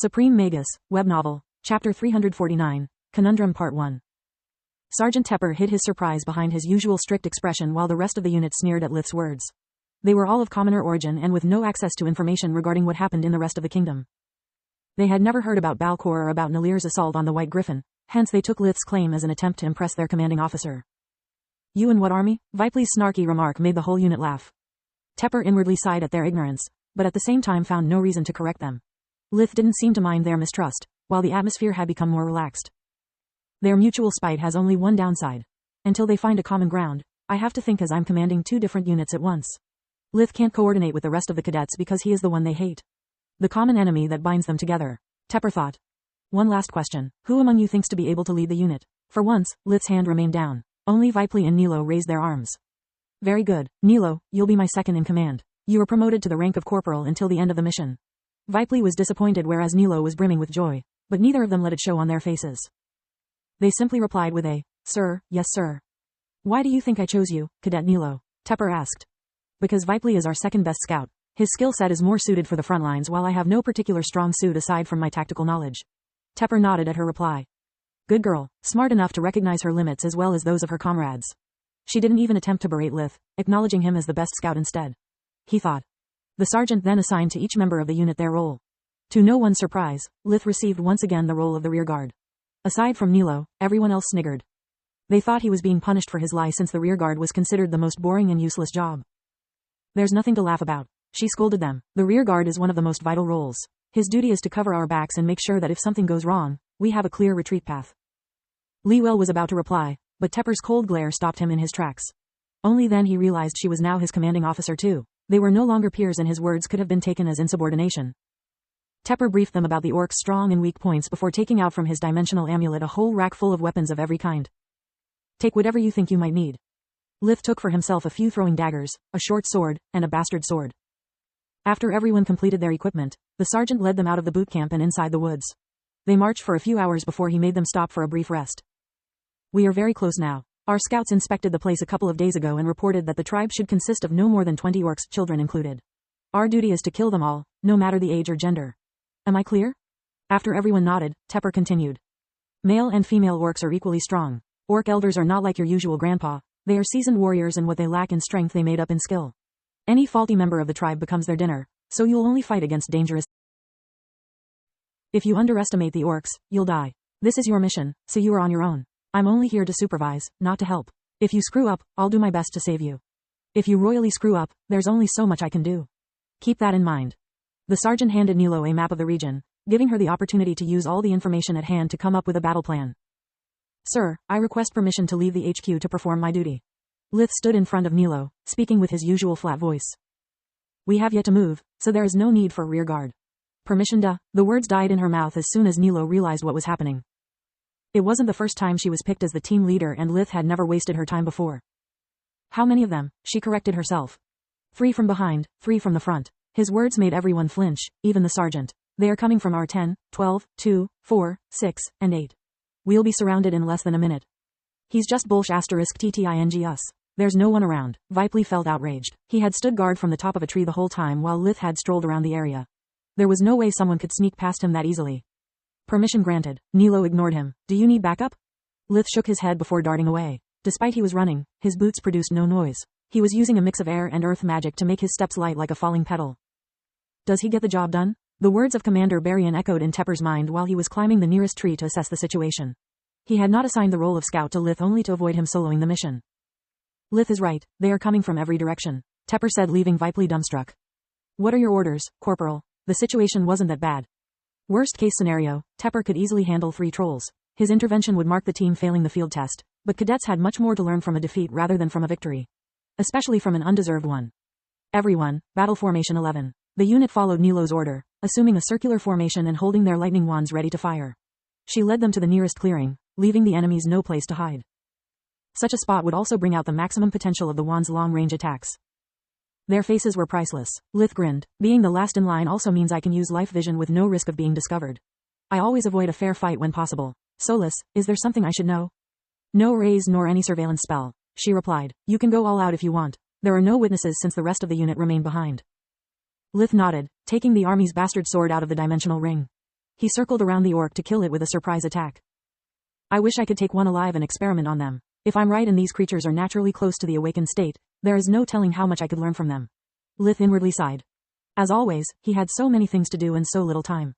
Supreme Magus, Web Novel, Chapter 349, Conundrum Part 1. Sergeant Tepper hid his surprise behind his usual strict expression while the rest of the unit sneered at Lith's words. They were all of commoner origin and with no access to information regarding what happened in the rest of the kingdom. They had never heard about Balcor or about Nalir's assault on the White Griffin, hence they took Lith's claim as an attempt to impress their commanding officer. You and what army? Vipley's snarky remark made the whole unit laugh. Tepper inwardly sighed at their ignorance, but at the same time found no reason to correct them. Lith didn't seem to mind their mistrust, while the atmosphere had become more relaxed. Their mutual spite has only one downside. Until they find a common ground, I have to think as I'm commanding two different units at once. Lith can't coordinate with the rest of the cadets because he is the one they hate. The common enemy that binds them together, Tepper thought. One last question. Who among you thinks to be able to lead the unit? For once, Lith's hand remained down. Only Vipley and Nilo raised their arms. Very good, Nilo, you'll be my second in command. You are promoted to the rank of corporal until the end of the mission. Vipley was disappointed whereas Nilo was brimming with joy, but neither of them let it show on their faces. They simply replied with a, "Sir, yes sir." Why do you think I chose you, Cadet Nilo? Tepper asked. Because Vipley is our second best scout. His skill set is more suited for the front lines while I have no particular strong suit aside from my tactical knowledge. Tepper nodded at her reply. Good girl, smart enough to recognize her limits as well as those of her comrades. She didn't even attempt to berate Lith, acknowledging him as the best scout instead. He thought. The sergeant then assigned to each member of the unit their role. To no one's surprise, Lith received once again the role of the rearguard. Aside from Nilo, everyone else sniggered. They thought he was being punished for his lie since the rearguard was considered the most boring and useless job. There's nothing to laugh about, she scolded them. The rearguard is one of the most vital roles. His duty is to cover our backs and make sure that if something goes wrong, we have a clear retreat path. Leewell was about to reply, but Tepper's cold glare stopped him in his tracks. Only then he realized she was now his commanding officer too. They were no longer peers and his words could have been taken as insubordination. Tepper briefed them about the orc's strong and weak points before taking out from his dimensional amulet a whole rack full of weapons of every kind. Take whatever you think you might need. Lith took for himself a few throwing daggers, a short sword, and a bastard sword. After everyone completed their equipment, the sergeant led them out of the boot camp and inside the woods. They marched for a few hours before he made them stop for a brief rest. We are very close now. Our scouts inspected the place a couple of days ago and reported that the tribe should consist of no more than 20 orcs, children included. Our duty is to kill them all, no matter the age or gender. Am I clear? After everyone nodded, Tepper continued. Male and female orcs are equally strong. Orc elders are not like your usual grandpa. They are seasoned warriors and what they lack in strength they made up in skill. Any faulty member of the tribe becomes their dinner, so you'll only fight against dangerous. If you underestimate the orcs, you'll die. This is your mission, so you are on your own. I'm only here to supervise, not to help. If you screw up, I'll do my best to save you. If you royally screw up, there's only so much I can do. Keep that in mind. The sergeant handed Nilo a map of the region, giving her the opportunity to use all the information at hand to come up with a battle plan. Sir, I request permission to leave the HQ to perform my duty. Lith stood in front of Nilo, speaking with his usual flat voice. We have yet to move, so there is no need for rearguard. Permission duh. The words died in her mouth as soon as Nilo realized what was happening. It wasn't the first time she was picked as the team leader and Lith had never wasted her time before. How many of them? She corrected herself. 3 from behind, 3 from the front. His words made everyone flinch, even the sergeant. They are coming from our 10, 12, 2, 4, 6, and 8. We'll be surrounded in less than a minute. He's just *TTING us. There's no one around. Vipley felt outraged. He had stood guard from the top of a tree the whole time while Lith had strolled around the area. There was no way someone could sneak past him that easily. Permission granted. Nilo ignored him. Do you need backup? Lith shook his head before darting away. Despite he was running, his boots produced no noise. He was using a mix of air and earth magic to make his steps light like a falling petal. Does he get the job done? The words of Commander Berrien echoed in Tepper's mind while he was climbing the nearest tree to assess the situation. He had not assigned the role of scout to Lith only to avoid him soloing the mission. Lith is right, they are coming from every direction, Tepper said, leaving Vipley dumbstruck. What are your orders, Corporal? The situation wasn't that bad. Worst case scenario, Tepper could easily handle 3 trolls. His intervention would mark the team failing the field test, but cadets had much more to learn from a defeat rather than from a victory. Especially from an undeserved one. Everyone, battle formation 11. The unit followed Nilo's order, assuming a circular formation and holding their lightning wands ready to fire. She led them to the nearest clearing, leaving the enemies no place to hide. Such a spot would also bring out the maximum potential of the wand's long-range attacks. Their faces were priceless. Lith grinned. Being the last in line also means I can use life vision with no risk of being discovered. I always avoid a fair fight when possible. Solus, is there something I should know? No raise nor any surveillance spell, she replied. You can go all out if you want. There are no witnesses since the rest of the unit remain behind. Lith nodded, taking the army's bastard sword out of the dimensional ring. He circled around the orc to kill it with a surprise attack. I wish I could take one alive and experiment on them. If I'm right and these creatures are naturally close to the awakened state, there is no telling how much I could learn from them. Lith inwardly sighed. As always, he had so many things to do and so little time.